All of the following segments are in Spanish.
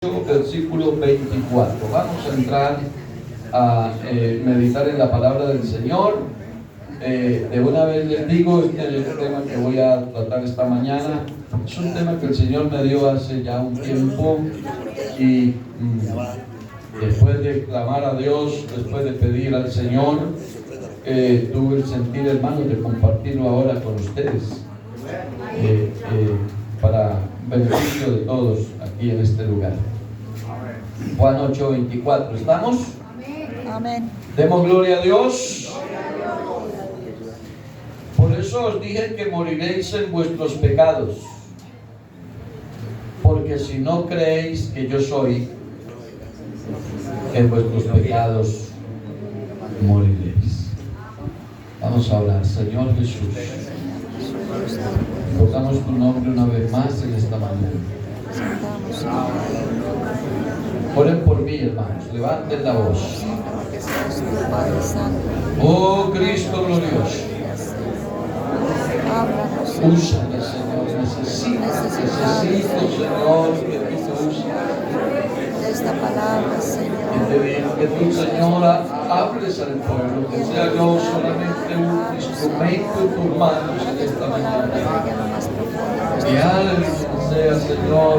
Versículo 24. Vamos a entrar a meditar en la palabra del Señor. De una vez les digo, este es el tema que voy a tratar esta mañana. Es un tema que el Señor me dio hace ya un tiempo y después de clamar a Dios, después de pedir al Señor, tuve el sentir, hermanos, de compartirlo ahora con ustedes para beneficio de todos aquí en este lugar. Juan 8:24. ¿Estamos? Amén. Demos gloria a Dios. Por eso os dije que moriréis en vuestros pecados, porque si no creéis que yo soy, en vuestros pecados moriréis. Vamos a orar. Señor Jesús, invocamos tu nombre una vez más en esta mañana. Oren por mí, hermanos, levanten la voz. Oh Cristo glorioso, úsame, Señor. Necesito, Señor, que tú me uses. Esta palabra, Señor. Que tú, Señor, hables al pueblo, que sea yo solamente un instrumento en tus manos en esta mañana. Que alguien sea, Señor,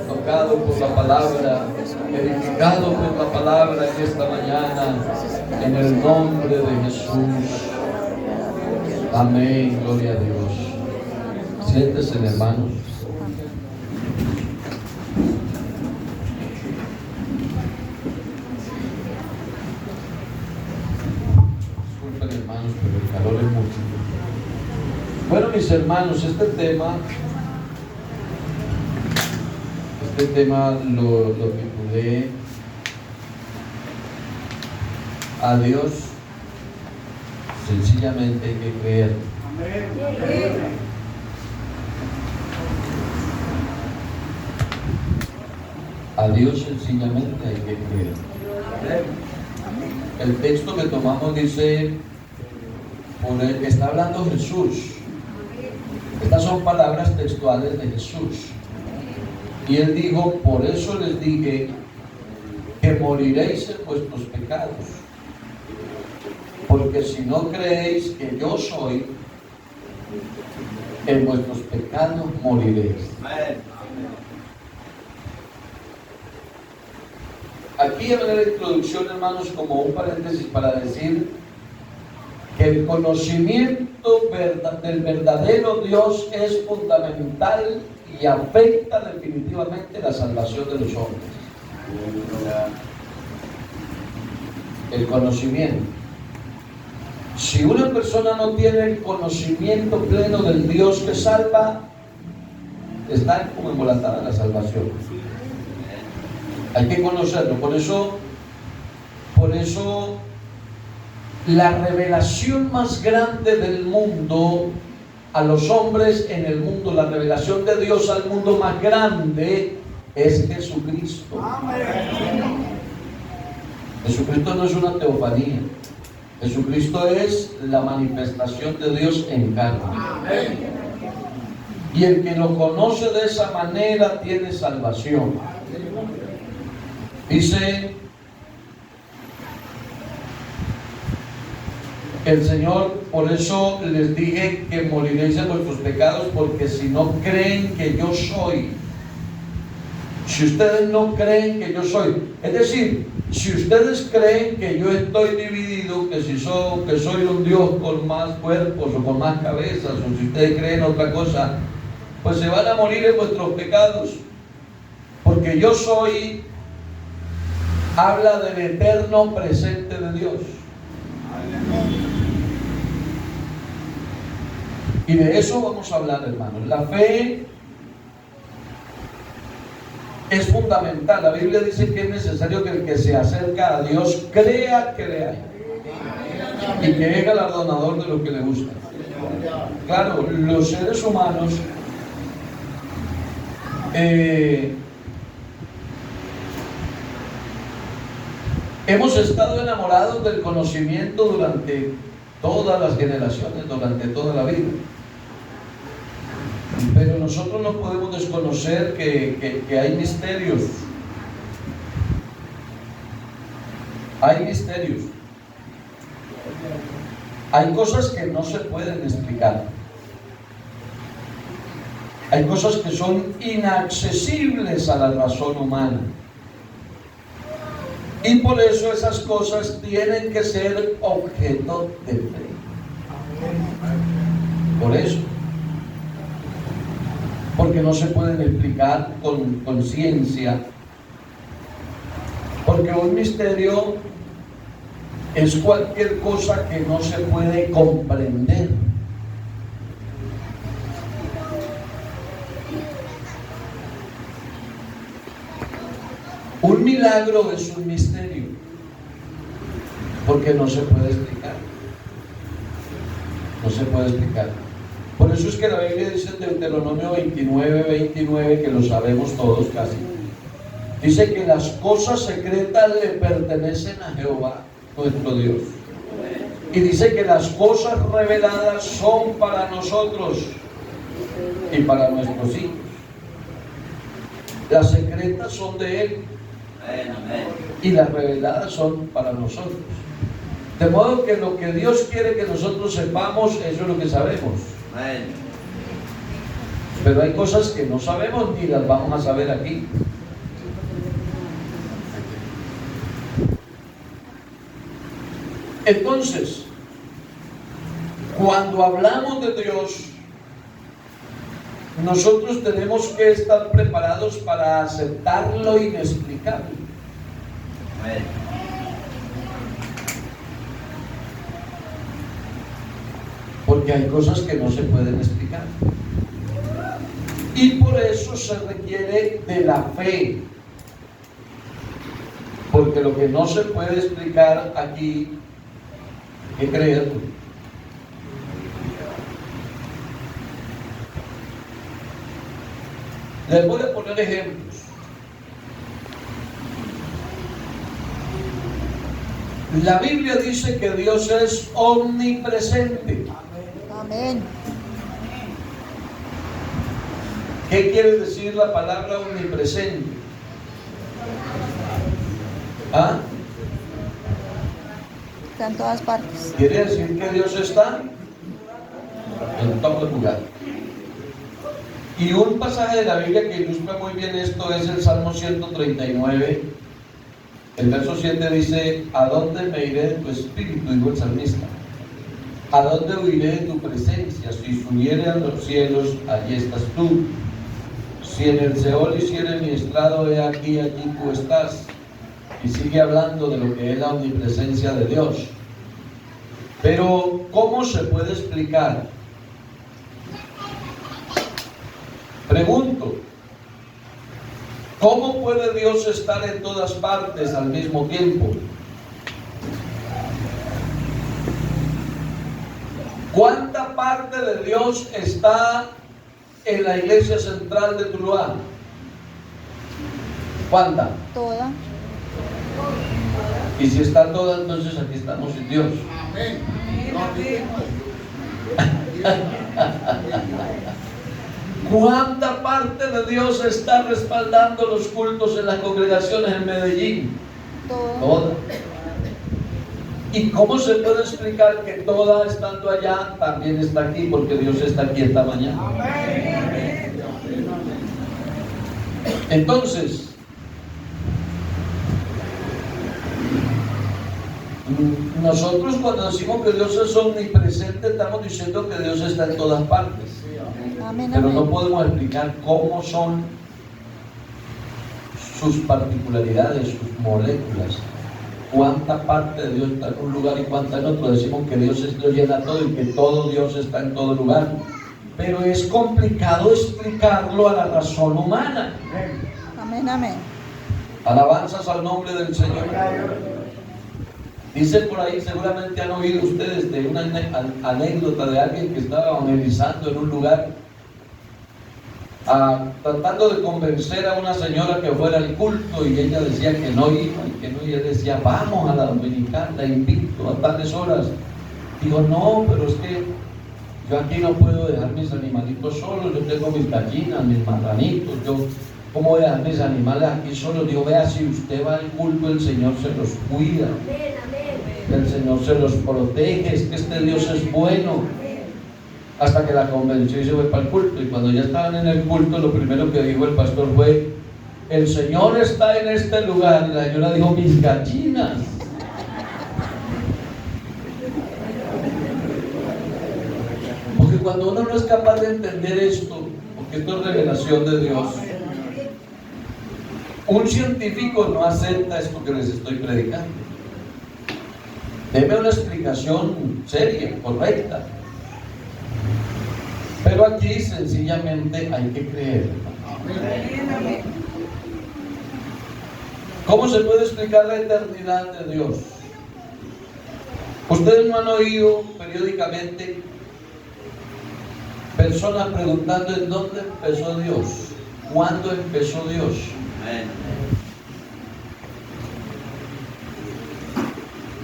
tocado por la palabra, edificado por la palabra en esta mañana, en el nombre de Jesús. Amén, gloria a Dios. Siéntese, hermano. Disculpen, hermanos, pero el calor es mucho. Bueno, mis hermanos, este tema lo titulé A Dios sencillamente hay que creer. A Dios sencillamente hay que creer. El texto que tomamos dice, está hablando Jesús. Estas son palabras textuales de Jesús. Y Él dijo, por eso les dije que moriréis en vuestros pecados. Porque si no creéis que yo soy, en vuestros pecados moriréis. Aquí, en la introducción, hermanos, como un paréntesis para decir que el conocimiento del verdadero Dios es fundamental y afecta definitivamente la salvación de los hombres. El conocimiento. Si una persona no tiene el conocimiento pleno del Dios que salva, está como embolatada la salvación. Hay que conocerlo. Por eso la revelación más grande del mundo a los hombres en el mundo, la revelación de Dios al mundo más grande es Jesucristo. Jesucristo no es una teofanía. Jesucristo es la manifestación de Dios en carne. Y el que lo conoce de esa manera tiene salvación. Dice el Señor, por eso les dije que moriréis en vuestros pecados, porque si no creen que yo soy. Si ustedes no creen que yo soy, es decir, si ustedes creen que yo estoy dividido, que soy un Dios con más cuerpos o con más cabezas, o si ustedes creen otra cosa, pues se van a morir en vuestros pecados, porque yo soy, habla del eterno presente de Dios. Y de eso vamos a hablar, hermanos. La fe es fundamental. La Biblia dice que es necesario que el que se acerca a Dios crea que le hay y que es galardonador de lo que le gusta. Claro, los seres humanos hemos estado enamorados del conocimiento durante todas las generaciones, durante toda la vida. Pero nosotros no podemos desconocer que hay misterios Hay misterios. Hay cosas que no se pueden explicar. Hay cosas que son inaccesibles a la razón humana. Y por eso esas cosas tienen que ser objeto de fe. Por eso. Porque no se pueden explicar con ciencia. Porque un misterio es cualquier cosa que no se puede comprender. Un milagro es un misterio, porque no se puede explicar. No se puede explicar. Por eso es que la Biblia dice en Deuteronomio 29, que lo sabemos todos casi, dice que las cosas secretas le pertenecen a Jehová, nuestro Dios. Y dice que las cosas reveladas son para nosotros y para nuestros hijos. Las secretas son de Él y las reveladas son para nosotros. De modo que lo que Dios quiere que nosotros sepamos, eso es lo que sabemos. Pero hay cosas que no sabemos ni las vamos a saber aquí. Entonces, cuando hablamos de Dios, nosotros tenemos que estar preparados para aceptar lo inexplicable. Porque hay cosas que no se pueden explicar. Y por eso se requiere de la fe. Porque lo que no se puede explicar aquí, hay que creerlo. Les voy a poner ejemplos. La Biblia dice que Dios es omnipresente. Amén. ¿Qué quiere decir la palabra omnipresente? ¿Ah? Está en todas partes. Quiere decir que Dios está en todo lugar. Y un pasaje de la Biblia que ilustra muy bien esto es el Salmo 139. El verso 7 dice: ¿a dónde me iré de tu espíritu? Dijo el salmista. ¿A dónde huiré de tu presencia? Si subiere a los cielos, allí estás tú. Si en el Seol hiciere mi estrado, he aquí, allí tú estás. Y sigue hablando de lo que es la omnipresencia de Dios. Pero, ¿cómo se puede explicar? Pregunto, ¿cómo puede Dios estar en todas partes al mismo tiempo? ¿Cuánta parte de Dios está en la iglesia central de Tuluá? ¿Cuánta? Toda. Y si está toda, entonces aquí estamos sin Dios. ¿Cuánta parte de Dios está respaldando los cultos en las congregaciones en Medellín? Toda. ¿Y cómo se puede explicar que toda, estando allá, también está aquí? Porque Dios está aquí esta mañana. Entonces, nosotros cuando decimos que Dios es omnipresente, estamos diciendo que Dios está en todas partes. Amén, Pero amén. no podemos explicar cómo son sus particularidades, sus moléculas. Cuánta parte de Dios está en un lugar y cuánta en otro. Decimos que Dios lo llena todo y que todo Dios está en todo lugar. Pero es complicado explicarlo a la razón humana. Amén, amén. Alabanzas al nombre del Señor. Dice por ahí, seguramente han oído ustedes de una anécdota de alguien que estaba evangelizando en un lugar, tratando de convencer a una señora que fuera al culto, y ella decía que no iba, y que no, y él decía: vamos a la dominical, la invito a tales horas. Digo: no, pero es que yo aquí no puedo dejar mis animalitos solos, yo tengo mis gallinas, mis marranitos, ¿Cómo voy a dejar mis animales aquí solos? Digo, vea, si usted va al culto, el Señor se los cuida. El Señor se los protege. Es que este Dios es bueno. Hasta que la convenció y se fue para el culto. Y cuando ya estaban en el culto, lo primero que dijo el pastor fue: el Señor está en este lugar. Y la señora dijo: mis gallinas. Porque cuando uno no es capaz de entender esto, porque esto es revelación de Dios, un científico no acepta esto que les estoy predicando. Deme una explicación seria, correcta. Pero aquí sencillamente hay que creer. ¿Cómo se puede explicar la eternidad de Dios? Ustedes no han oído periódicamente personas preguntando en dónde empezó Dios, cuándo empezó Dios.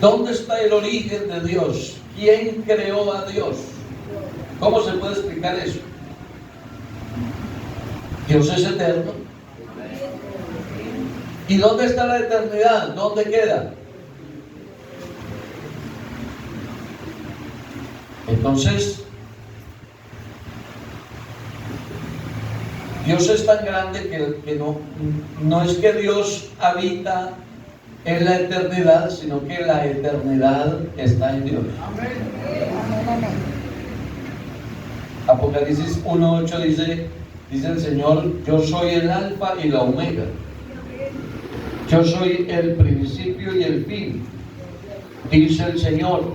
¿Dónde está el origen de Dios? ¿Quién creó a Dios? ¿Cómo se puede explicar eso? Dios es eterno. ¿Y dónde está la eternidad? ¿Dónde queda? Entonces, Dios es tan grande que no es que Dios habita en la eternidad, sino que la eternidad está en Dios. Amén, amén. Apocalipsis 1:8 dice el Señor: yo soy el alfa y la omega. Yo soy el principio y el fin. Dice el Señor,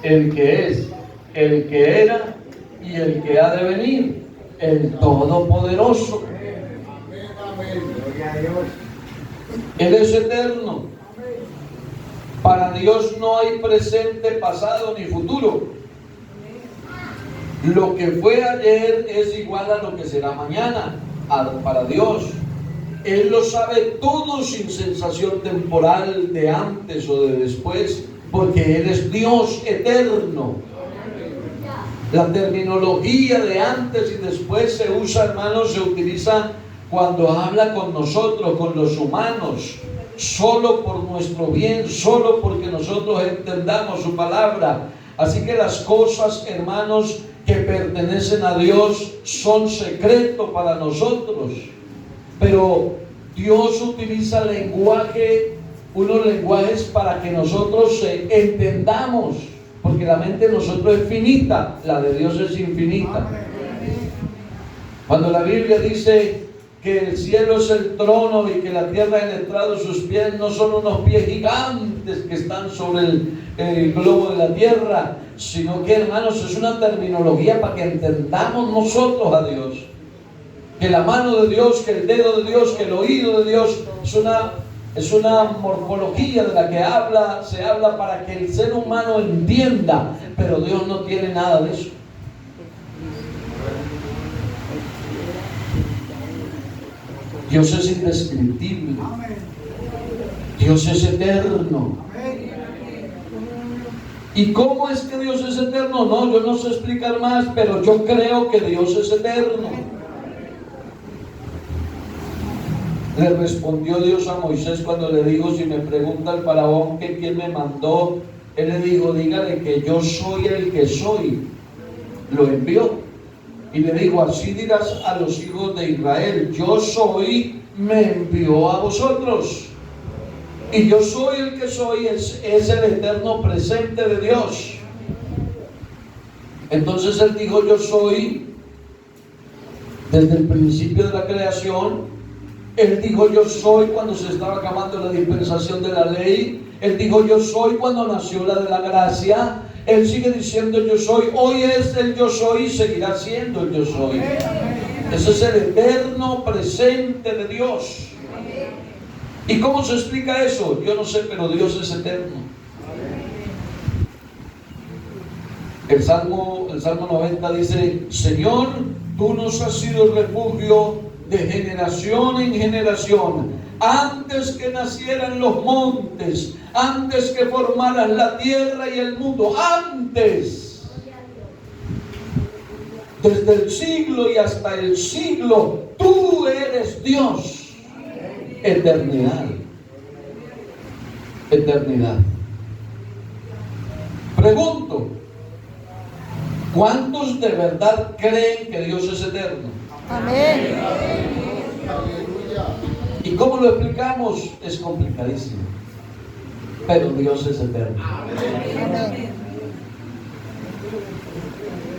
el que es, el que era y el que ha de venir, el Todopoderoso. Él es eterno. Para Dios no hay presente, pasado ni futuro. Lo que fue ayer es igual a lo que será mañana. Para Dios, Él lo sabe todo sin sensación temporal de antes o de después, porque Él es Dios eterno. La terminología de antes y después se usa, hermanos, se utiliza cuando habla con nosotros, con los humanos, solo por nuestro bien, solo porque nosotros entendamos su palabra. Así que las cosas, hermanos, que pertenecen a Dios son secreto para nosotros. Pero Dios utiliza lenguaje, unos lenguajes para que nosotros entendamos, porque la mente de nosotros es finita, la de Dios es infinita. Cuando la Biblia dice que el cielo es el trono y que la tierra es el estrado de sus pies, no son unos pies gigantes que están sobre el globo de la tierra, sino que, hermanos, es una terminología para que entendamos nosotros a Dios. Que la mano de Dios, que el dedo de Dios, que el oído de Dios es una morfología de la que se habla para que el ser humano entienda, pero Dios no tiene nada de eso. Dios es indescriptible. Dios es eterno. ¿Y cómo es que Dios es eterno? No, yo no sé explicar más, pero yo creo que Dios es eterno. Le respondió Dios a Moisés cuando le dijo: si me pregunta el faraón que quién me mandó, él le dijo: dígale que yo soy el que soy. Lo envió. Y le dijo: así dirás a los hijos de Israel: yo soy, me envió a vosotros. Y yo soy el que soy es el eterno presente de Dios. Entonces él dijo: yo soy desde el principio de la creación. Él dijo: yo soy cuando se estaba acabando la dispensación de la ley. Él dijo: yo soy cuando nació la de la gracia. Él sigue diciendo: yo soy. Hoy es el yo soy y seguirá siendo el yo soy. Ese es el eterno presente de Dios. ¿Y cómo se explica eso? Yo no sé, pero Dios es eterno. El Salmo 90 dice: Señor, tú nos has sido refugio de generación en generación. Antes que nacieran los montes, antes que formaras la tierra y el mundo, antes, desde el siglo y hasta el siglo, tú eres Dios. Eternidad. Eternidad. Pregunto, ¿cuántos de verdad creen que Dios es eterno? Amén. ¿Y cómo lo explicamos? Es complicadísimo. Pero Dios es eterno. Amén.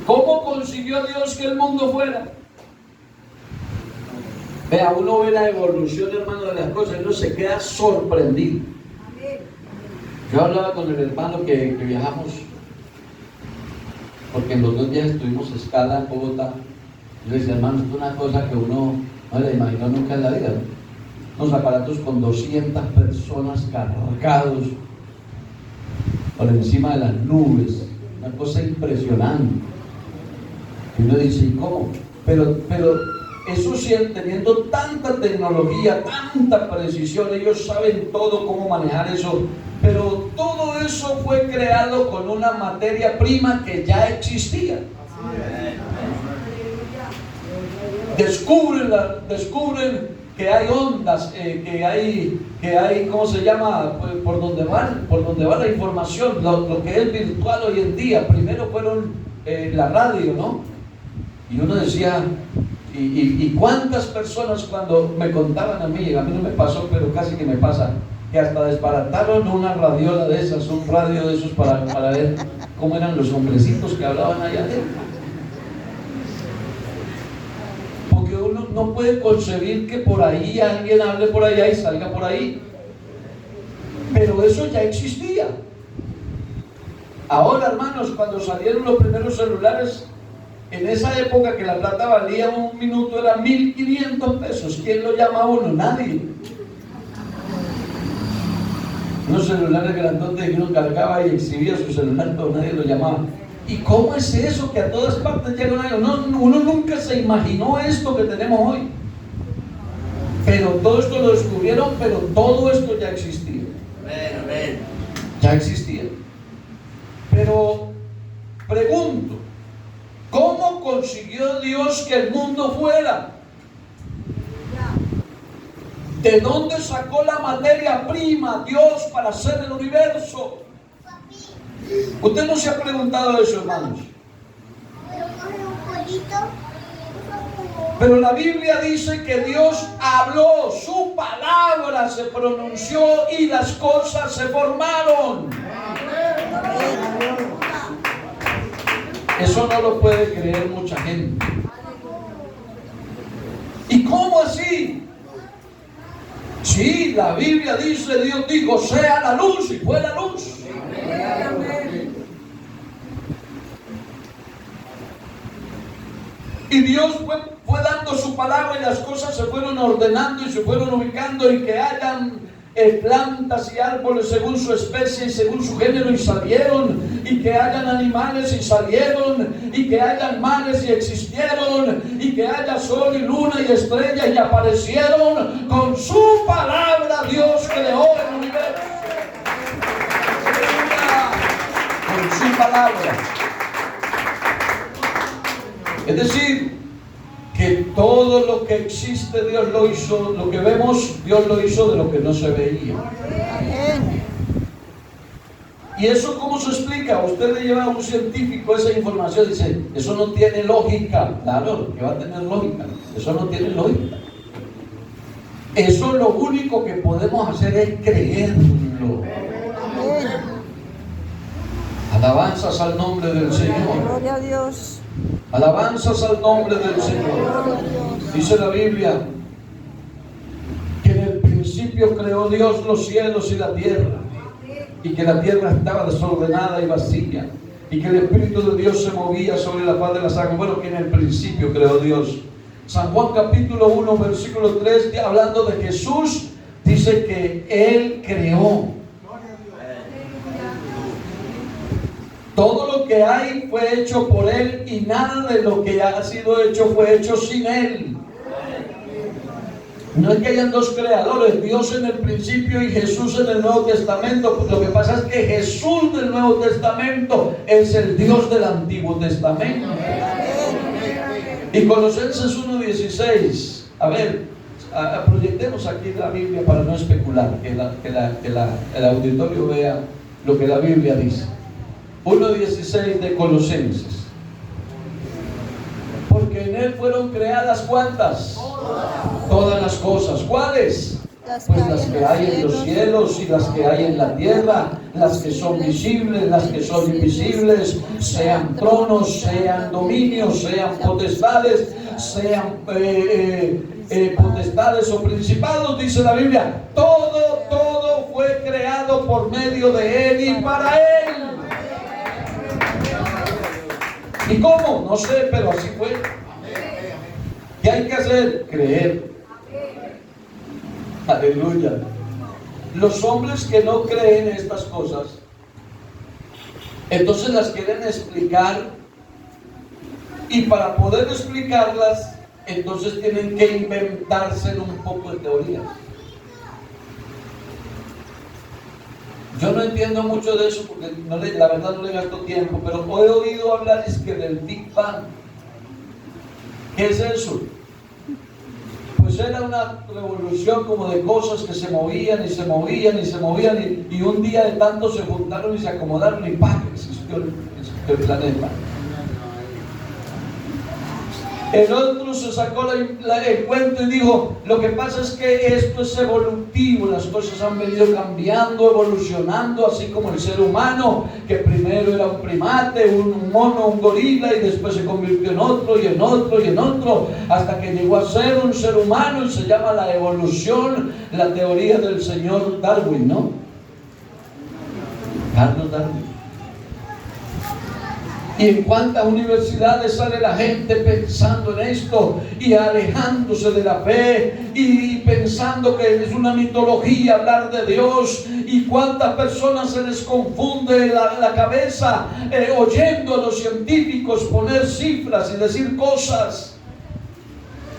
¿Cómo consiguió Dios que el mundo fuera? Vea, uno ve la evolución, hermano, de las cosas y uno se queda sorprendido. Yo hablaba con el hermano que viajamos, porque en los 2 días tuvimos escala en Bogotá. Yo le decía, hermano, esto es una cosa que uno no le imaginó nunca en la vida, ¿no? Unos aparatos con 200 personas cargados por encima de las nubes, una cosa impresionante. Y uno dice, ¿y cómo? Pero eso sí, teniendo tanta tecnología, tanta precisión, ellos saben todo cómo manejar eso, pero todo eso fue creado con una materia prima que ya existía. Descubren que hay ondas, que hay, ¿cómo se llama? Por donde va la información, lo que es virtual hoy en día. Primero fueron la radio, ¿no? Y uno decía, ¿y cuántas personas cuando me contaban a mí no me pasó, pero casi que me pasa, que hasta desbarataron una radiola de esas, un radio de esos para ver cómo eran los hombrecitos que hablaban allá adentro? Porque uno no puede concebir que por ahí alguien hable por allá y salga por ahí. Pero eso ya existía. Ahora, hermanos, cuando salieron los primeros celulares, en esa época que la plata valía un minuto, era 1.500 pesos. ¿Quién lo llama a uno? Nadie. Unos celulares grandotes que uno cargaba y exhibía su celular, pero nadie lo llamaba. ¿Y cómo es eso que a todas partes llega algo? No, uno nunca se imaginó esto que tenemos hoy. Pero todo esto lo descubrieron, pero todo esto ya existía. Ya existía. Pero pregunto, ¿cómo consiguió Dios que el mundo fuera? ¿De dónde sacó la materia prima Dios para hacer el universo? ¿Usted no se ha preguntado eso, hermanos? Pero la Biblia dice que Dios habló, su palabra se pronunció y las cosas se formaron. Eso no lo puede creer mucha gente. ¿Y cómo así? Sí, la Biblia dice, Dios dijo, sea la luz, y fue la luz. Y Dios fue dando su palabra y las cosas se fueron ordenando y se fueron ubicando, y que hayan plantas y árboles según su especie y según su género, y salieron, y que hayan animales y salieron, y que hayan mares y existieron, y que haya sol y luna y estrellas y aparecieron. Con su palabra Dios creó el universo. Con su palabra. Es decir, que todo lo que existe Dios lo hizo, lo que vemos Dios lo hizo de lo que no se veía. ¿Y eso cómo se explica? Usted le lleva a un científico esa información y dice, eso no tiene lógica. Claro, que va a tener lógica. Eso no tiene lógica. Eso lo único que podemos hacer es creerlo. Alabanzas al nombre del Señor. Gloria a Dios. Alabanzas al nombre del Señor. Dice la Biblia que en el principio creó Dios los cielos y la tierra, y que la tierra estaba desordenada y vacía, y que el Espíritu de Dios se movía sobre la faz de las aguas. Bueno, que en el principio creó Dios. San Juan capítulo 1 versículo 3, hablando de Jesús, dice que Él creó. Todo lo que hay fue hecho por Él, y nada de lo que ha sido hecho fue hecho sin Él. No es que hayan dos creadores, Dios en el principio y Jesús en el Nuevo Testamento. Lo que pasa es que Jesús del Nuevo Testamento es el Dios del Antiguo Testamento. Y Colosenses 1:16 A ver, proyectemos aquí la Biblia para no especular, que el auditorio vea lo que la Biblia dice. 1:16 de Colosenses. Porque en Él fueron creadas ¿cuántas? Todas las cosas. ¿Cuáles? Pues las que hay en los cielos y las que hay en la tierra, las que son visibles, las que son invisibles, sean tronos, sean dominios, sean potestades, sean potestades o principados, dice la Biblia. Todo fue creado por medio de Él y para Él. ¿Y cómo? No sé, pero así fue. ¿Qué hay que hacer? Creer. Aleluya. Los hombres que no creen estas cosas, entonces las quieren explicar, y para poder explicarlas, entonces tienen que inventarse un poco de teorías. Yo no entiendo mucho de eso porque la verdad no le gasto tiempo, pero he oído hablar es que del Big Bang. ¿Qué es eso? Pues era una revolución como de cosas que se movían y se movían y se movían, y un día de tanto se juntaron y se acomodaron y ¡pam! Existió el planeta. El otro se sacó el cuento y dijo: lo que pasa es que esto es evolutivo, las cosas han venido cambiando, evolucionando, así como el ser humano, que primero era un primate, un mono, un gorila, y después se convirtió en otro y en otro y en otro, hasta que llegó a ser un ser humano, y se llama la evolución, la teoría del señor Darwin, ¿no? Carlos Darwin. Y en cuántas universidades sale la gente pensando en esto y alejándose de la fe y pensando que es una mitología hablar de Dios, y cuántas personas se les confunde la cabeza oyendo a los científicos poner cifras y decir cosas.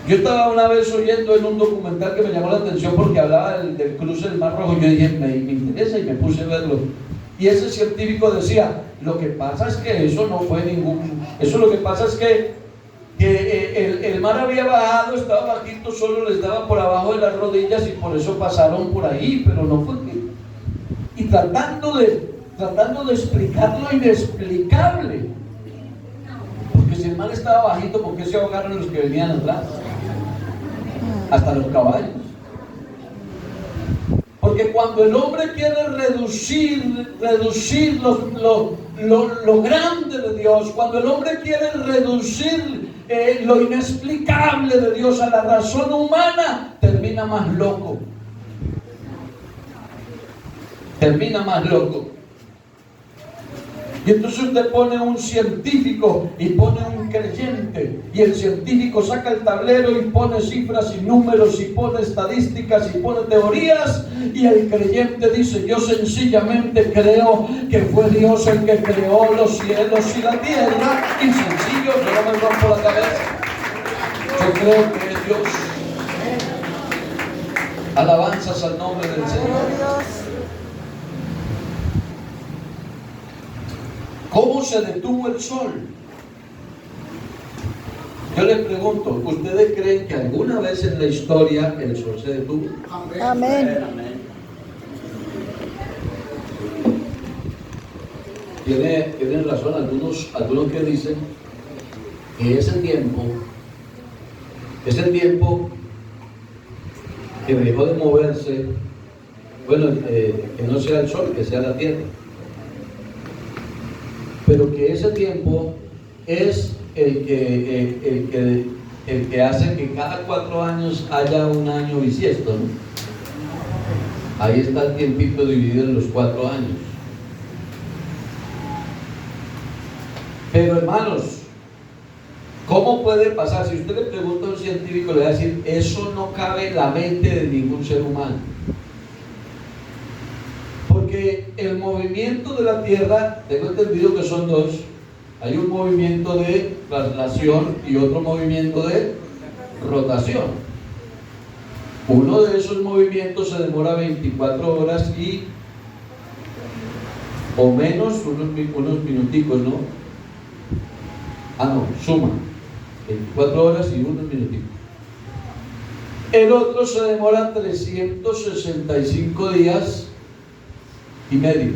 Yo estaba una vez oyendo en un documental que me llamó la atención porque hablaba del cruce del Mar Rojo. Yo dije, me interesa, y me puse a verlo. Y ese científico decía: lo que pasa es que eso no fue eso lo que pasa es que el mar había bajado, estaba bajito, solo les daba por abajo de las rodillas, y por eso pasaron por ahí, pero no fue que... Y tratando de explicar lo inexplicable. Porque si el mar estaba bajito, ¿por qué se ahogaron los que venían atrás? Hasta los caballos. Porque cuando el hombre quiere reducir lo grande de Dios, cuando el hombre quiere reducir lo inexplicable de Dios a la razón humana, termina más loco. Termina más loco. Y entonces usted pone un científico y pone un creyente, y el científico saca el tablero y pone cifras y números y pone estadísticas y pone teorías, y el creyente dice: yo sencillamente creo que fue Dios el que creó los cielos y la tierra, y sencillo, yo no me rompo la cabeza, yo creo que es Dios. Alabanzas al nombre del Señor. ¿Cómo se detuvo el sol? Yo les pregunto, ¿ustedes creen que alguna vez en la historia el sol se detuvo? Amén. Tienen razón algunos que dicen que ese tiempo que dejó de moverse, bueno, que no sea el sol, que sea la tierra, pero que ese tiempo es el que hace que cada 4 años haya un año bisiesto, ¿no? Ahí está el tiempito dividido en los 4 años. Pero hermanos, ¿cómo puede pasar? Si usted le pregunta a un científico, le va a decir: eso no cabe en la mente de ningún ser humano. Porque el movimiento de la Tierra, tengo entendido que son dos. Hay un movimiento de traslación y otro movimiento de rotación. Uno de esos movimientos se demora 24 horas o menos, unos minuticos, ¿no? No, suma 24 horas y unos minuticos. El otro se demora 365 días y medio.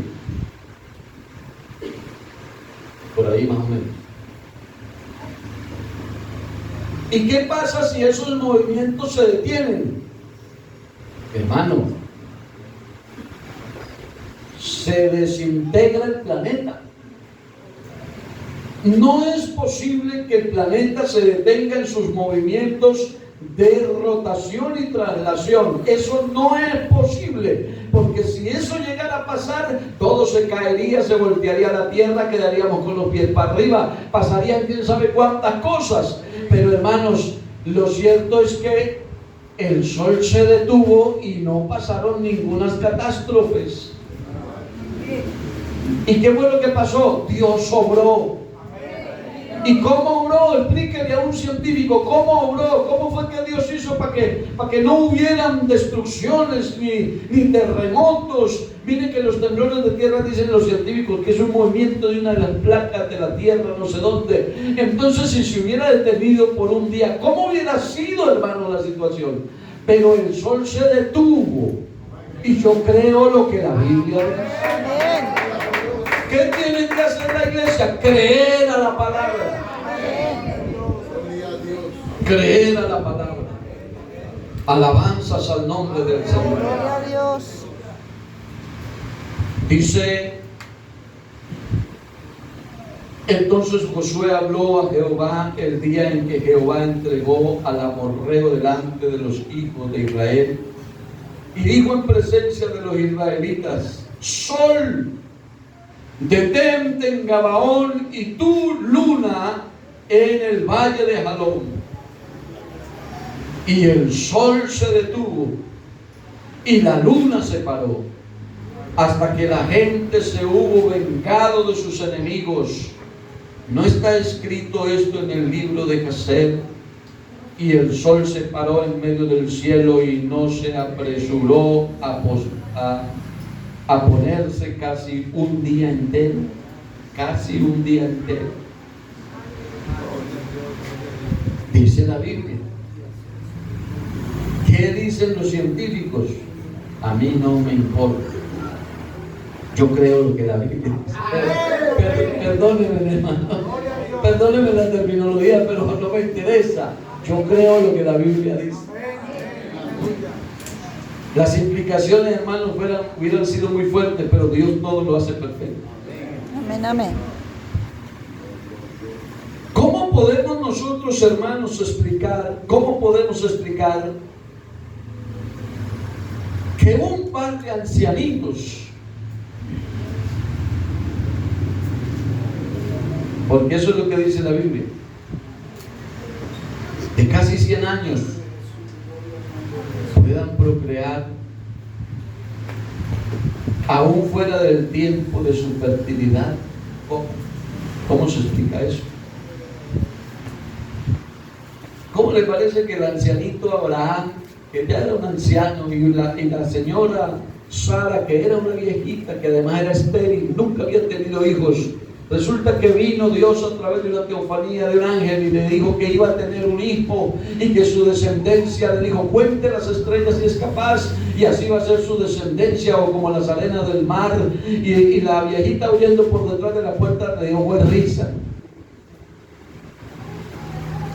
Por ahí más o menos. ¿Y qué pasa si esos movimientos se detienen? Hermano, se desintegra el planeta. No es posible que el planeta se detenga en sus movimientos de rotación y traslación. Eso no es posible, porque si eso llegara a pasar, todo se caería, se voltearía la tierra, quedaríamos con los pies para arriba, pasarían quién sabe cuántas cosas. Pero hermanos, lo cierto es que el sol se detuvo y no pasaron ninguna catástrofes. ¿Y qué fue lo que pasó? Dios obró. ¿Y cómo obró? Explíquele a un científico cómo obró, cómo fue que Dios hizo para que no hubieran destrucciones ni terremotos. Miren que los temblores de tierra, dicen los científicos, que es un movimiento de una de las placas de la tierra, no sé dónde. Entonces, si se hubiera detenido por un día, ¿cómo hubiera sido, hermano, la situación? Pero el sol se detuvo. Y yo creo lo que la Biblia dice. ¿Qué tiene que hacer la iglesia? Creer a la palabra. Creer a la palabra. Alabanzas al nombre del Señor. Gloria a Dios. Dice, entonces Josué habló a Jehová el día en que Jehová entregó al amorreo delante de los hijos de Israel, y dijo en presencia de los israelitas: Sol, detente en Gabaón, y tú, luna, en el valle de Jalón. Y el sol se detuvo y la luna se paró, hasta que la gente se hubo vengado de sus enemigos. ¿No está escrito esto en el libro de Jasher? Y el sol se paró en medio del cielo y no se apresuró a ponerse casi un día entero. Casi un día entero. Dice la Biblia. ¿Qué dicen los científicos? A mí no me importa. Yo creo lo que la Biblia dice. Perdóneme, hermano. Perdóneme la terminología, pero no me interesa. Yo creo lo que la Biblia dice. Las implicaciones, hermanos, hubieran sido muy fuertes, pero Dios todo lo hace perfecto. Amén, amén. ¿Cómo podemos nosotros, hermanos, explicar que un par de ancianitos, porque eso es lo que dice la Biblia, de casi 100 años, puedan procrear aún fuera del tiempo de su fertilidad? ¿Cómo se explica eso? ¿Cómo le parece que el ancianito Abraham, que ya era un anciano, y la señora Sara, que era una viejita, que además era estéril, nunca había tenido hijos, resulta que vino Dios a través de una teofanía de un ángel y le dijo que iba a tener un hijo y que su descendencia, le dijo: cuente las estrellas si es capaz, y así va a ser su descendencia, o como las arenas del mar. Y la viejita, oyendo por detrás de la puerta, le dio buena risa.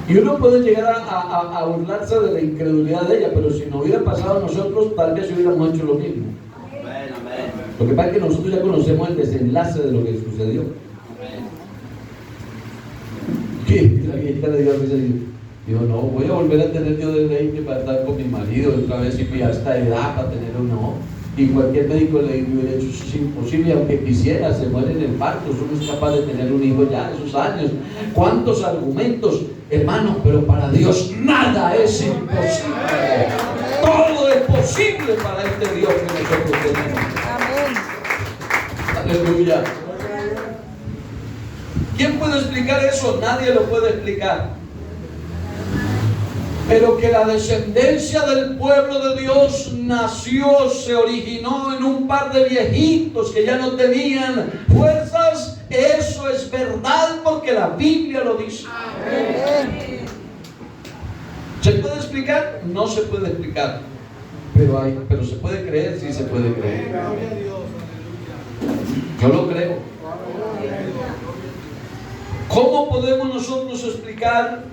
Y uno puede llegar a burlarse de la incredulidad de ella, pero si nos hubiera pasado a nosotros, tal vez hubiéramos hecho lo mismo. Lo que pasa es que nosotros ya conocemos el desenlace de lo que sucedió. Y la viejita le dio risa y dijo: no, voy a volver a tener yo de 20 para estar con mi marido otra vez, y fui a esta edad para tener un hijo. Y cualquier médico le hubiera dicho: eso es imposible, aunque quisiera, se muere en el parto, uno es capaz de tener un hijo ya a esos años. ¿Cuántos argumentos, hermanos? Pero para Dios nada es imposible. Todo es posible para este Dios que nosotros tenemos. Amén. Aleluya. ¿Quién puede explicar eso? Nadie lo puede explicar. Pero que la descendencia del pueblo de Dios nació, se originó en un par de viejitos que ya no tenían fuerzas, eso es verdad, porque la Biblia lo dice. Amén. ¿Se puede explicar explicar? No se puede explicar. Pero se puede creer, sí se puede creer. Yo lo creo. ¿Cómo podemos nosotros explicar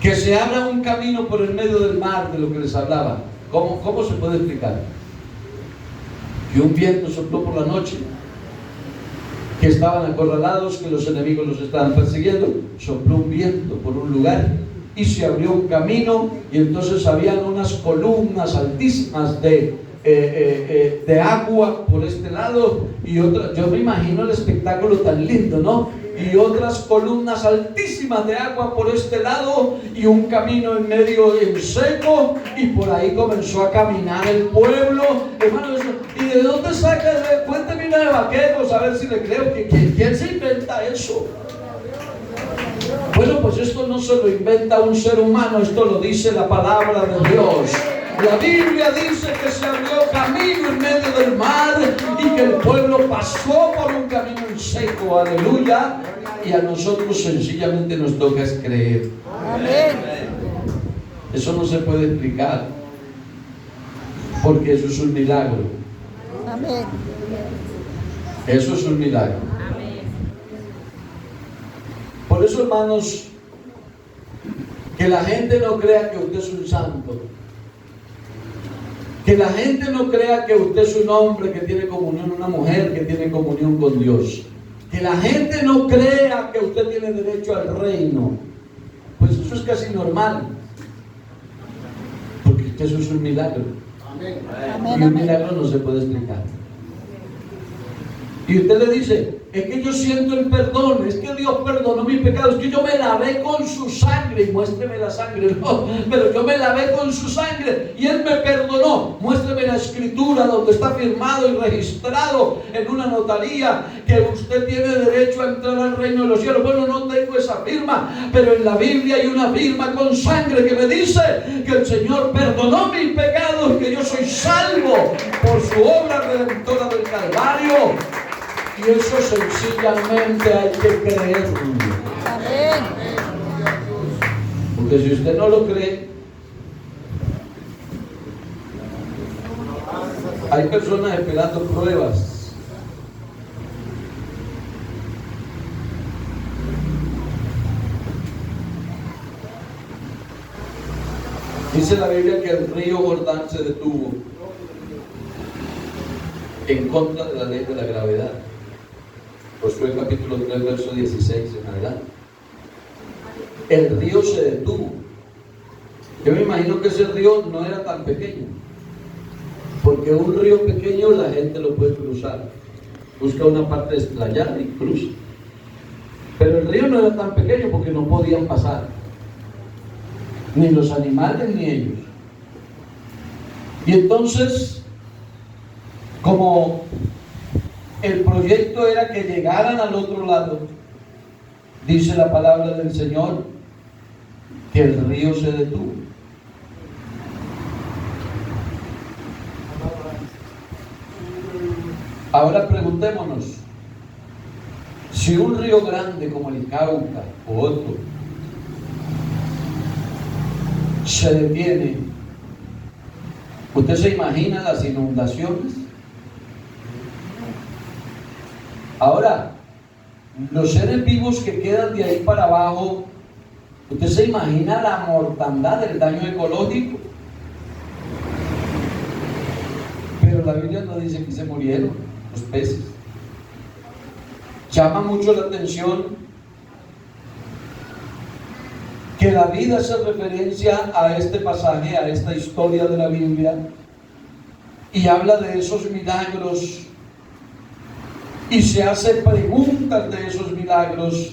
que se abra un camino por el medio del mar, de lo que les hablaba? ¿Cómo se puede explicar? Que un viento sopló por la noche, que estaban acorralados, que los enemigos los estaban persiguiendo, sopló un viento por un lugar y se abrió un camino, y entonces habían unas columnas altísimas de agua por este lado y otra. Yo me imagino el espectáculo tan lindo, ¿no? Y otras columnas altísimas de agua por este lado y un camino en medio en seco, y por ahí comenzó a caminar el pueblo, hermano. ¿Y de dónde saca? Cuénteme una de vaqueros, a ver si le creo. ¿Quién se inventa eso? Bueno, pues esto no se lo inventa un ser humano, esto lo dice la palabra de Dios. La Biblia dice que se abrió camino en medio del mar y que el pueblo pasó por un camino en seco, aleluya. Y a nosotros sencillamente nos toca es creer. Amén. Eso no se puede explicar, porque eso es un milagro. Amén. Eso es un milagro. Por eso, hermanos, que la gente no crea que usted es un santo. Que la gente no crea que usted es un hombre que tiene comunión, una mujer que tiene comunión con Dios. Que la gente no crea que usted tiene derecho al reino. Pues eso es casi normal. Porque eso es un milagro. Amén. Y un milagro no se puede explicar. Y usted le dice, es que yo siento el perdón, es que Dios perdonó mis pecados, es que yo me lavé con su sangre. Y muéstreme la sangre. No, pero yo me lavé con su sangre y Él me perdonó. Muéstreme la escritura donde está firmado y registrado en una notaría que usted tiene derecho a entrar al reino de los cielos. Bueno, no tengo esa firma, pero en la Biblia hay una firma con sangre que me dice que el Señor perdonó mis pecados, que yo soy salvo por su obra redentora del Calvario. Y eso sencillamente hay que creerlo. Amén. Porque si usted no lo cree, hay personas esperando pruebas. Dice la Biblia que el río Jordán se detuvo en contra de la ley de la gravedad. Josué capítulo 3, verso 16 en adelante. El río se detuvo. Yo me imagino que ese río no era tan pequeño, porque un río pequeño la gente lo puede cruzar, busca una parte desplayada y cruza. Pero el río no era tan pequeño porque no podían pasar, ni los animales ni ellos. Y entonces, como el proyecto era que llegaran al otro lado, dice la palabra del Señor que el río se detuvo. Ahora preguntémonos, si un río grande como el Cauca o otro se detiene, ¿usted se imagina las inundaciones? Ahora, los seres vivos que quedan de ahí para abajo, ¿usted se imagina la mortandad del daño ecológico? Pero la Biblia no dice que se murieron los peces. Llama mucho la atención que la vida hace referencia a este pasaje, a esta historia de la Biblia, y habla de esos milagros y se hace preguntas de esos milagros,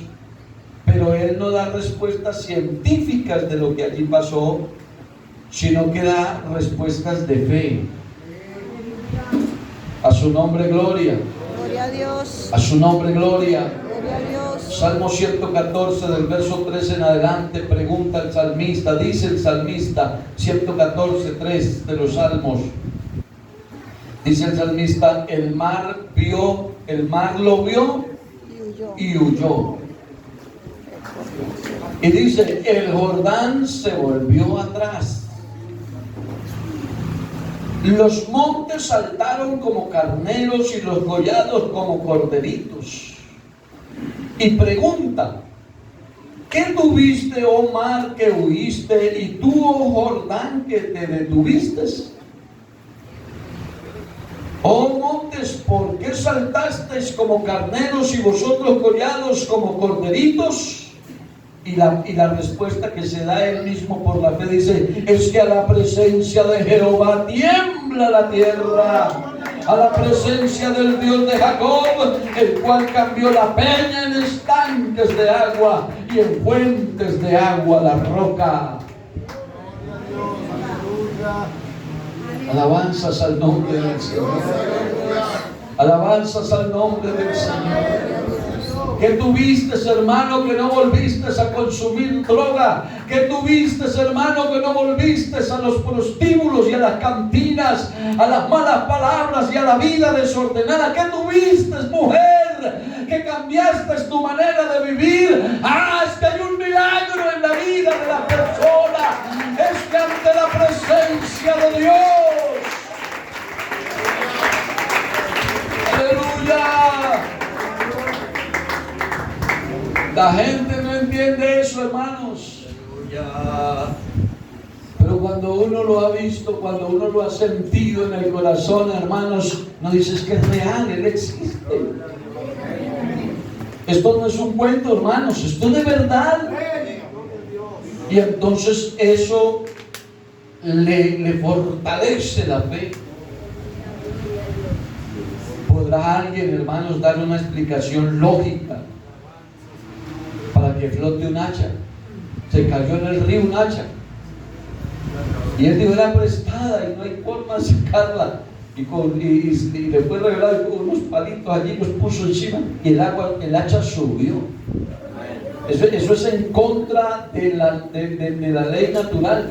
pero él no da respuestas científicas de lo que allí pasó, sino que da respuestas de fe. A su nombre gloria. Gloria a Dios. A su nombre gloria. Gloria a Dios. Salmo 114 del verso 3 en adelante pregunta el salmista, dice el salmista, 114, 3 de los salmos. Dice el salmista, el mar lo vio Y huyó. y huyó. Y dice, el Jordán se volvió atrás. Los montes saltaron como carneros y los collados como corderitos. Y pregunta, ¿qué tuviste, oh mar, que huiste? Y tú, oh Jordán, que te detuviste. Oh montes, ¿por qué saltasteis como carneros y vosotros collados como corderitos? Y la respuesta que se da él mismo por la fe dice, es que a la presencia de Jehová tiembla la tierra, a la presencia del Dios de Jacob, el cual cambió la peña en estanques de agua y en fuentes de agua la roca. Alabanzas al nombre del Señor. Alabanzas al nombre del Señor. ¿Qué tuviste, hermano, que no volviste a consumir droga? ¿Qué tuviste, hermano, que no volviste a los prostíbulos y a las cantinas, a las malas palabras y a la vida desordenada? ¿Qué tuviste, mujer, que cambiaste tu manera de vivir? Es que hay un milagro en la vida de la persona. Es que ante la presencia de Dios, aleluya. La gente no entiende eso, hermanos. Pero cuando uno lo ha visto, cuando uno lo ha sentido en el corazón, hermanos, nos dices que es real, Él existe. Esto no es un cuento, hermanos, esto es de verdad. Y entonces eso le fortalece la fe. ¿Podrá alguien, hermanos, dar una explicación lógica para que flote un hacha? Se cayó en el río un hacha y él dijo, era prestada y no hay forma de sacarla, y le fue regalado con unos palitos allí, los puso encima y el hacha subió. Eso es en contra de la ley natural.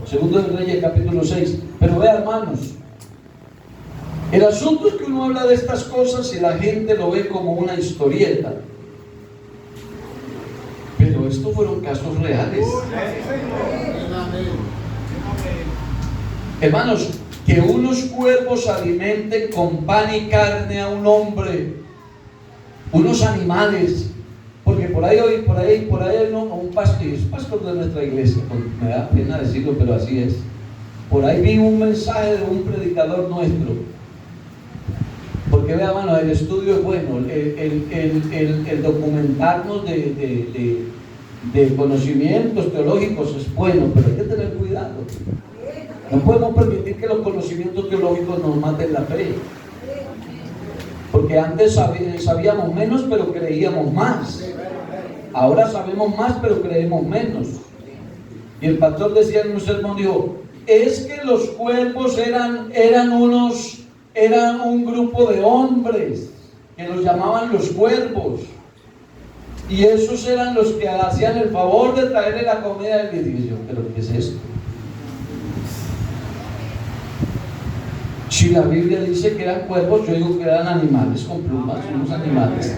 Segundo de Reyes capítulo 6. Pero vea, hermanos, el asunto es que uno habla de estas cosas y la gente lo ve como una historieta. Pero estos fueron casos reales. Hermanos, que unos cuervos alimenten con pan y carne a un hombre, unos animales, porque por ahí no, un pastor, es pastor de nuestra iglesia, me da pena decirlo, pero así es. Por ahí vi un mensaje de un predicador nuestro. Porque vea, hermano, el estudio es bueno, el documentarnos de conocimientos teológicos es bueno, pero hay que tener cuidado. No podemos permitir que los conocimientos teológicos nos maten la fe. Porque antes sabíamos menos, pero creíamos más. Ahora sabemos más, pero creemos menos. Y el pastor decía en un sermón, dijo, es que los cuervos eran un grupo de hombres que los llamaban los cuervos, y esos eran los que hacían el favor de traerle la comida del edificio. ¿Pero qué es esto? Si la Biblia dice que eran cuervos, yo digo que eran animales con plumas, unos animales.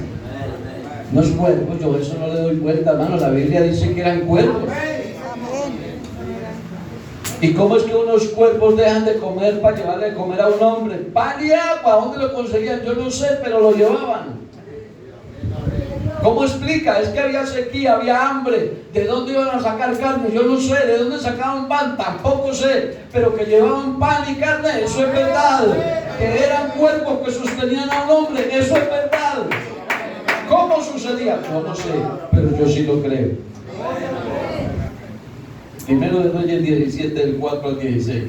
No es cuervos, yo eso no le doy vuelta, hermano. La Biblia dice que eran cuervos. ¿Y cómo es que unos cuervos dejan de comer para llevarle de comer a un hombre? Pan y agua, ¿dónde lo conseguían? Yo no sé, pero lo llevaban. ¿Cómo explica? Es que había sequía, había hambre. ¿De dónde iban a sacar carne? Yo no sé. ¿De dónde sacaban pan? Tampoco sé. Pero que llevaban pan y carne, eso es verdad. Que eran cuerpos que sostenían a un hombre, eso es verdad. ¿Cómo sucedía? Yo no sé, pero yo sí lo creo. Primero de Reyes 17, del 4 al 16.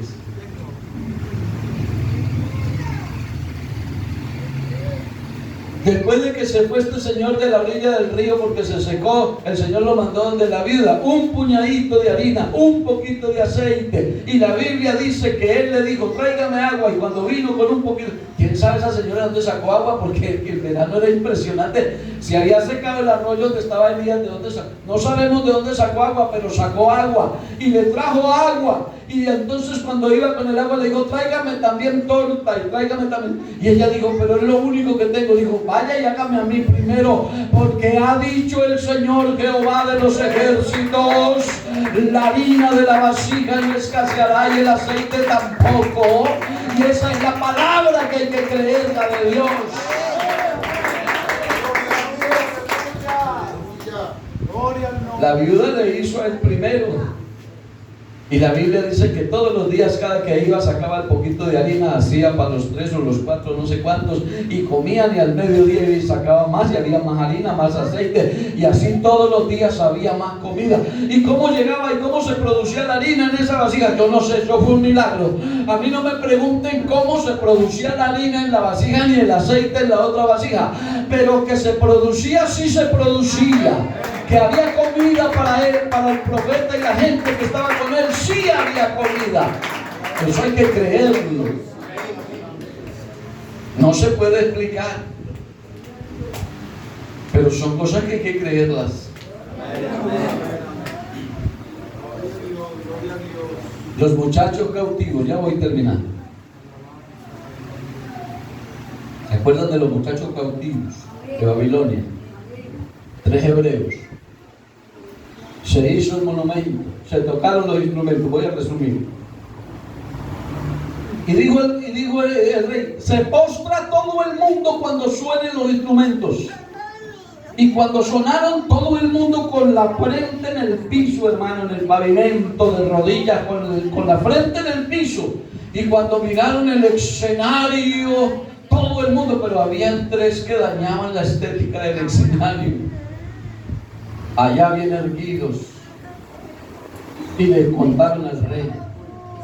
Después de que se fue este señor de la orilla del río porque se secó, el Señor lo mandó donde la viuda, un puñadito de harina, un poquito de aceite, y la Biblia dice que él le dijo, tráigame agua, y cuando vino con un poquito, ¿quién sabe esa señora dónde sacó agua? Porque el verano era impresionante, si había secado el arroyo donde estaba Elías, ¿de dónde sacó? No sabemos de dónde sacó agua, pero sacó agua, y le trajo agua, Y entonces cuando iba con el agua le digo, tráigame también torta y tráigame también. Y ella dijo, pero es lo único que tengo. Dijo, vaya y hágame a mí primero, porque ha dicho el Señor Jehová de los ejércitos, la harina de la vasija no escaseará y el aceite tampoco. Y esa es la palabra que hay que creer, la de Dios. La viuda le hizo el primero. Y la Biblia dice que todos los días, cada que iba, sacaba el poquito de harina, hacía para los 3 o los 4, no sé cuántos, y comían, y al mediodía y sacaba más, y había más harina, más aceite, y así todos los días había más comida. ¿Y cómo llegaba y cómo se producía la harina en esa vasija? Yo no sé, eso fue un milagro. A mí no me pregunten cómo se producía la harina en la vasija ni el aceite en la otra vasija, pero que se producía, sí se producía. Que había comida para él, para el profeta y la gente que estaba con él, sí había comida. Eso hay que creerlo. No se puede explicar, pero son cosas que hay que creerlas. Los muchachos cautivos, ya voy terminando. ¿Se acuerdan de los muchachos cautivos de Babilonia? 3 hebreos. Se hizo el monumento, se tocaron los instrumentos, voy a resumir. Y dijo el rey, se postra todo el mundo cuando suenen los instrumentos. Y cuando sonaron, todo el mundo con la frente en el piso, hermano, en el pavimento, de rodillas, con la frente en el piso. Y cuando miraron el escenario, todo el mundo, pero habían 3 que dañaban la estética del escenario. Allá bien erguidos, y le contaron al rey.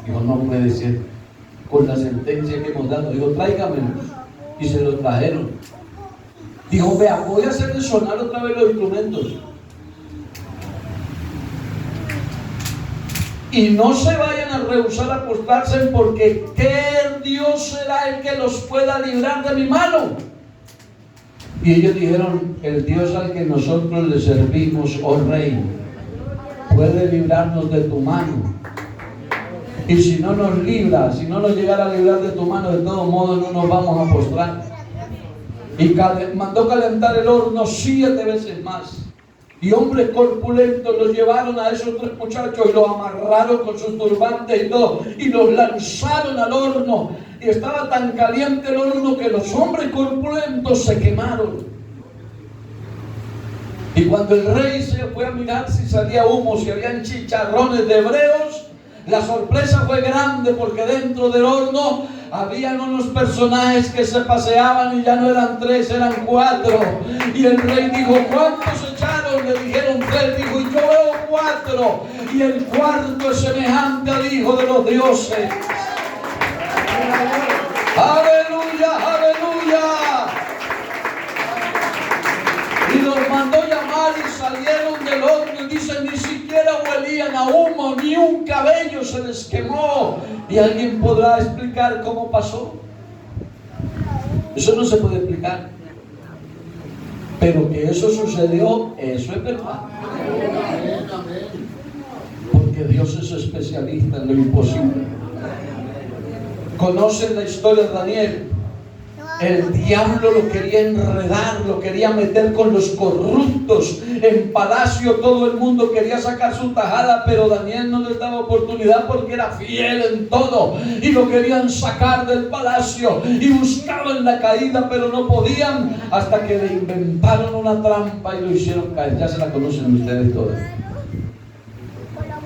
Dijo, no puede ser, con la sentencia que hemos dado. Dijo, tráigamelos, y se los trajeron. Dijo, vea, voy a hacerle sonar otra vez los instrumentos, y no se vayan a rehusar a postrarse, porque ¿qué Dios será el que los pueda librar de mi mano? Y ellos dijeron, el Dios al que nosotros le servimos, oh rey, puede librarnos de tu mano. Y si no nos libra, si no nos llegara a librar de tu mano, de todos modos no nos vamos a postrar. Y mandó calentar el horno 7 veces más. Y hombres corpulentos los llevaron a esos 3 muchachos y los amarraron con sus turbantes y todo, y los lanzaron al horno. Y estaba tan caliente el horno que los hombres corpulentos se quemaron. Y cuando el rey se fue a mirar si salía humo, si habían chicharrones de hebreos, la sorpresa fue grande, porque dentro del horno habían unos personajes que se paseaban, y ya no eran 3, eran 4. Y el rey dijo, ¿cuántos echaron? Le dijeron 3. Dijo, y yo veo 4, y el cuarto es semejante al Hijo de los dioses. ¡Aleluya, aleluya! Y los mandó llamar, y salieron del horno, y dicen, ni siquiera huelían a humo, ni un cabello se les quemó. ¿Y alguien podrá explicar cómo pasó? Eso no se puede explicar. Pero que eso sucedió, eso es verdad. Porque Dios es especialista en lo imposible. ¿Conocen la historia de Daniel? El diablo lo quería enredar, lo quería meter con los corruptos. En palacio todo el mundo quería sacar su tajada, pero Daniel no les daba oportunidad porque era fiel en todo. Y lo querían sacar del palacio y buscaban la caída, pero no podían, hasta que le inventaron una trampa y lo hicieron caer. Ya se la conocen ustedes todos.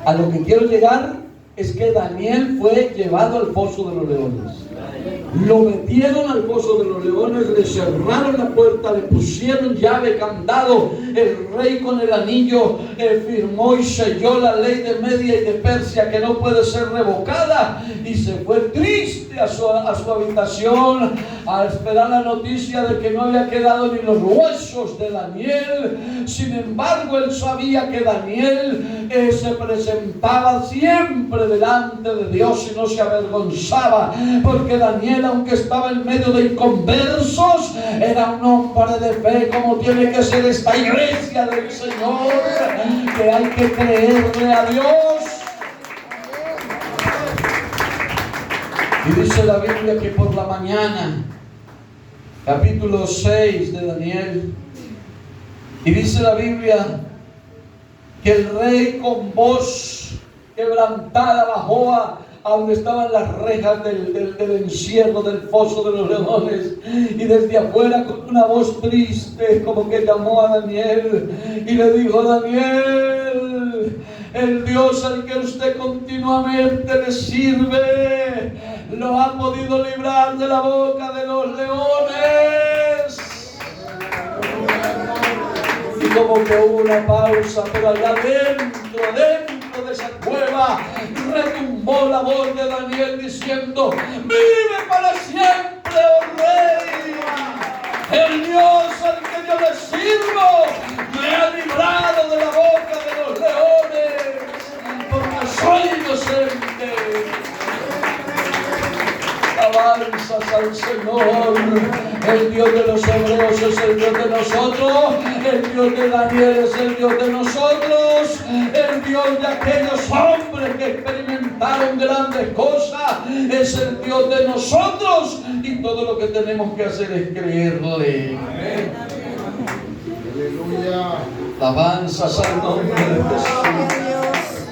A lo que quiero llegar es que Daniel fue llevado al foso de los leones. Lo metieron al foso de los leones, le cerraron la puerta, le pusieron llave, candado. El rey con el anillo firmó y selló la ley de Media y de Persia, que no puede ser revocada, y se fue triste a su habitación a esperar la noticia de que no había quedado ni los huesos de Daniel. Sin embargo, él sabía que Daniel se presentaba siempre delante de Dios y no se avergonzaba, porque Daniel, aunque estaba en medio de inconversos, era un hombre de fe, como tiene que ser esta iglesia del Señor, que hay que creerle a Dios. Y dice la Biblia que por la mañana, capítulo 6 de Daniel, y dice la Biblia que el rey con voz quebrantada bajó a donde estaban las rejas del encierro, del foso de los leones, y desde afuera con una voz triste como que llamó a Daniel y le dijo: Daniel, el Dios al que usted continuamente le sirve lo ha podido librar de la boca de los leones. Y como que hubo una pausa, pero allá dentro de esa cueva retumbó la voz de Daniel diciendo: vive para siempre, oh rey. El Dios al que yo le sirvo me ha librado de la boca de los leones, porque soy inocente. Alabanzas al Señor. El Dios de los hebreos es el Dios de nosotros. El Dios de Daniel es el Dios de nosotros. El Dios de aquellos hombres que experimentaron grandes cosas es el Dios de nosotros. Y todo lo que tenemos que hacer es creerle. Amén. Aleluya. Alabanzas al nombre de Jesús.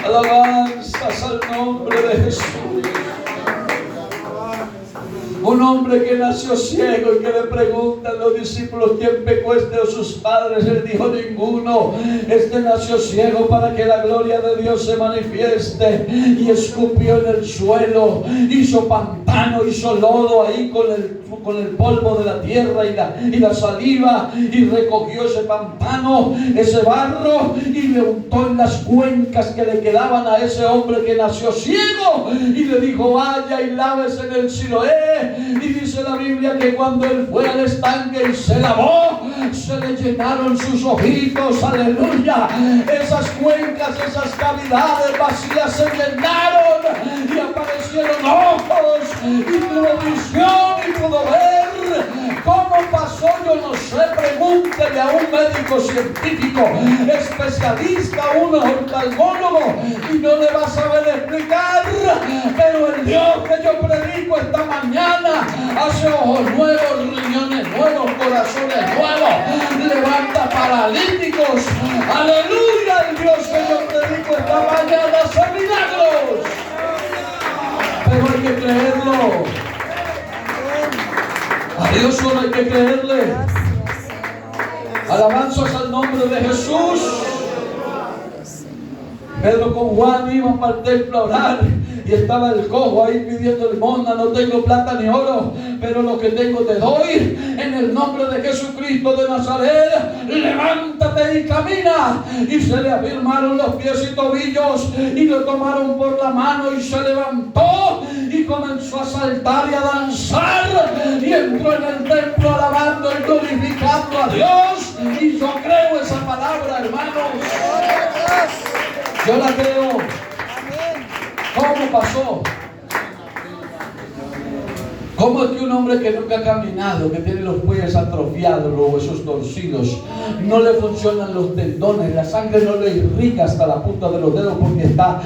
Alabanzas al nombre de Jesús. Un hombre que nació ciego y que le preguntan los discípulos: ¿quién pecó, este o sus padres? Él dijo: ninguno. Este nació ciego para que la gloria de Dios se manifieste. Y escupió en el suelo, hizo pantano, hizo lodo ahí con el polvo de la tierra y la saliva, y recogió ese pantano, ese barro, y le untó en las cuencas que le quedaban a ese hombre que nació ciego, y le dijo: vaya y lávese en el Siloé. Y dice la Biblia que cuando él fue al estanque y se lavó, se le llenaron sus ojitos. Aleluya. Esas cuencas, esas cavidades vacías se llenaron y aparecieron ojos, y tuvo visión y pudo ver. ¿Cómo pasó? Yo no sé. Pregúntele a un médico científico, especialista, a un oftalmólogo, y no le va a saber explicar. Pero el Dios que yo predico esta mañana hace ojos nuevos, riñones nuevos, corazones nuevos, levanta paralíticos. Aleluya. El Dios que yo predico esta mañana hace milagros. Pero hay que creerlo. A Dios solo hay que creerle. Alabanzas al nombre de Jesús. Pedro con Juan iban para el templo a orar, y estaba el cojo ahí pidiendo limosna. No tengo plata ni oro, pero lo que tengo te doy. En el nombre de Jesucristo de Nazaret, levántate y camina. Y se le afirmaron los pies y tobillos, y lo tomaron por la mano, y se levantó y comenzó a saltar y a danzar, y entró en el templo alabando y glorificando a Dios. Y yo creo esa palabra, hermanos. Yo la creo. ¿Cómo pasó? ¿Cómo es que un hombre que nunca ha caminado, que tiene los pies atrofiados, los huesos torcidos, no le funcionan los tendones, la sangre no le irriga hasta la punta de los dedos porque está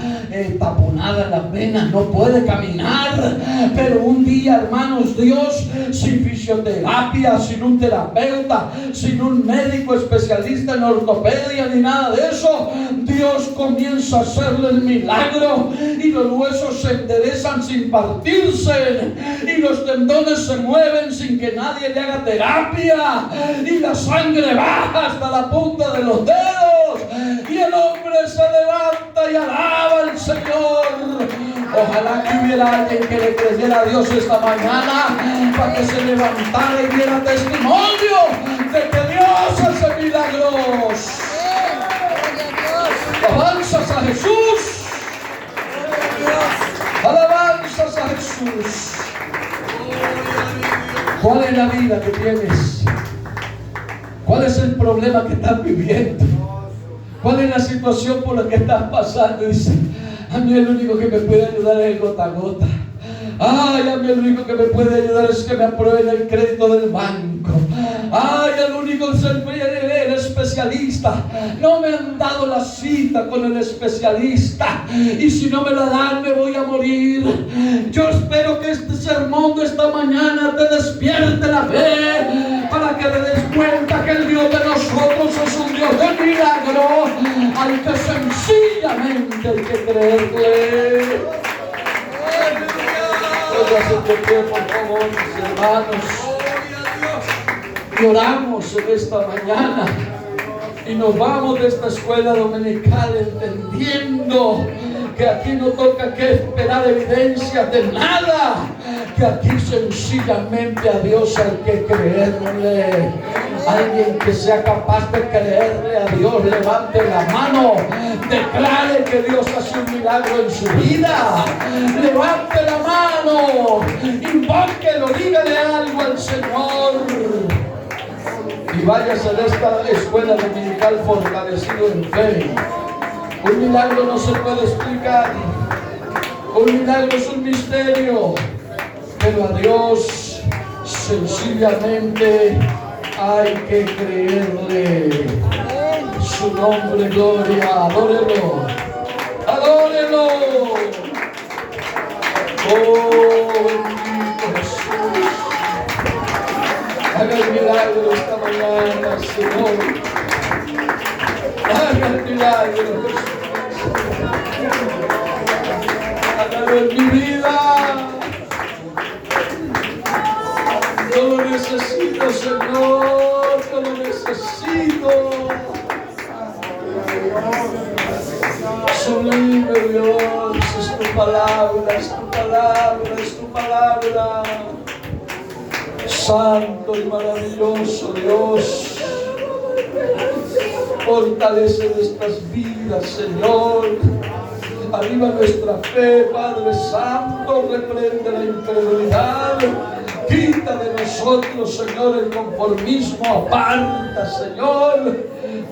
taponada en las venas, no puede caminar? Pero un día, hermanos, Dios, sin fisioterapia, sin un terapeuta, sin un médico especialista en ortopedia ni nada de eso, Dios comienza a hacerle el milagro, y los huesos se enderezan sin partirse, y los tendones se mueven sin que nadie le haga terapia, y la sangre baja hasta la punta de los dedos, y el hombre se levanta y alaba al Señor. Ojalá que hubiera alguien que le creyera a Dios esta mañana, para que se levantara y diera testimonio de que Dios hace milagros. Alabanzas a Jesús. Alabanzas a Jesús. ¿Cuál es la vida que tienes? ¿Cuál es el problema que estás viviendo? ¿Cuál es la situación por la que estás pasando? Dice: a mí el único que me puede ayudar es el gota a gota. Ay, a mí el único que me puede ayudar es que me aprueben el crédito del banco. Ay, el único, el especialista especialista. No me han dado la cita con el especialista. Y si no me la dan, me voy a morir. Yo espero que este sermón de esta mañana te despierte la fe, para que te des cuenta que el Dios de nosotros es un Dios de milagro, al que sencillamente hay que creerle. Póngase de pie, por favor, mis hermanos. Y oramos en esta mañana. Y nos vamos de esta escuela dominical entendiendo que aquí no toca que esperar evidencia de nada, que aquí sencillamente a Dios hay que creerle. Alguien que sea capaz de creerle a Dios, levante la mano, declare que Dios hace un milagro en su vida. Levante la mano, invóquelo, dígale algo al Señor. Y váyase de esta escuela dominical fortalecido en fe. Un milagro no se puede explicar. Un milagro es un misterio. Pero a Dios sencillamente hay que creerle. Su nombre, gloria. Adórelo. Adórelo. Oh, bendito Jesús. Haga el milagro esta mañana, Señor. Haga el milagro, Jesús. Hágalo en mi vida. Yo lo necesito, Señor. Yo lo necesito. Sublime Dios, es tu palabra, es tu palabra, es tu palabra. Santo y maravilloso Dios, fortalece nuestras vidas, Señor. Aviva nuestra fe, Padre Santo. Reprende la incredulidad. Quita de nosotros, Señor, el conformismo. Aparta, Señor,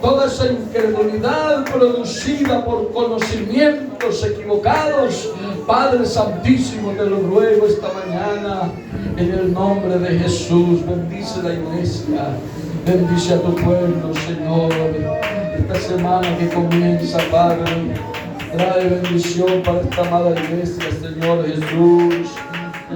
toda esa incredulidad producida por conocimientos equivocados. Padre Santísimo, te lo ruego esta mañana, en el nombre de Jesús. Bendice la iglesia, bendice a tu pueblo, Señor. Esta semana que comienza, Padre, trae bendición para esta amada iglesia, Señor Jesús.